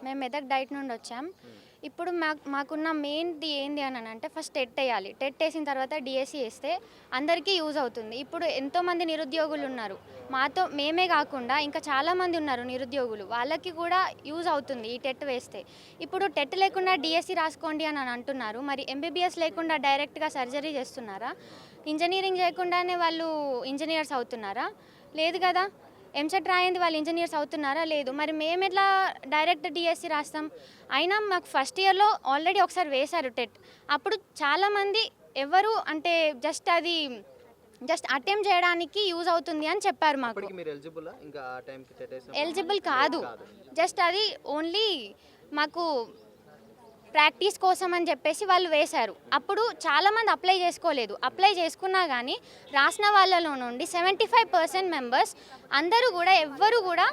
మేము మెదక్ డైట్ నుండి వచ్చాం. ఇప్పుడు మాకున్న మెయిన్ది ఏంది అని అంటే ఫస్ట్ టెట్ వేయాలి. టెట్ వేసిన తర్వాత డిఎస్సి వేస్తే అందరికీ యూజ్ అవుతుంది. ఇప్పుడు ఎంతోమంది నిరుద్యోగులు ఉన్నారు, మేమే కాకుండా ఇంకా చాలామంది ఉన్నారు నిరుద్యోగులు, వాళ్ళకి కూడా యూజ్ అవుతుంది ఈ టెట్ వేస్తే. ఇప్పుడు టెట్ లేకుండా డిఎస్సి రాసుకోండి అని అంటున్నారు. మరి ఎంబీబీఎస్ లేకుండా డైరెక్ట్గా సర్జరీ చేస్తున్నారా? ఇంజనీరింగ్ చేయకుండానే వాళ్ళు ఇంజనీర్స్ అవుతున్నారా? లేదు కదా. ఎంసెట్ రాయింది వాళ్ళు ఇంజనీర్స్ అవుతున్నారా? లేదు. మరి మేము ఎట్లా డైరెక్ట్ డిఎస్సి రాస్తాం? అయినా మాకు ఫస్ట్ ఇయర్లో ఆల్రెడీ ఒకసారి వేశారు టెట్. అప్పుడు చాలామంది ఎవరు అంటే జస్ట్ అటెంప్ట్ చేయడానికి యూజ్ అవుతుంది అని చెప్పారు మాకు. ఎలిజిబుల్ కాదు, జస్ట్ అది ఓన్లీ మాకు ప్రాక్టీస్ కోసం అని చెప్పేసి వాళ్ళు వేశారు. అప్పుడు చాలామంది అప్లై చేసుకోలేదు. అప్లై చేసుకున్నా కానీ రాసిన వాళ్ళలో నుండి 75% మెంబర్స్ అందరూ కూడా ఎవ్వరు కూడా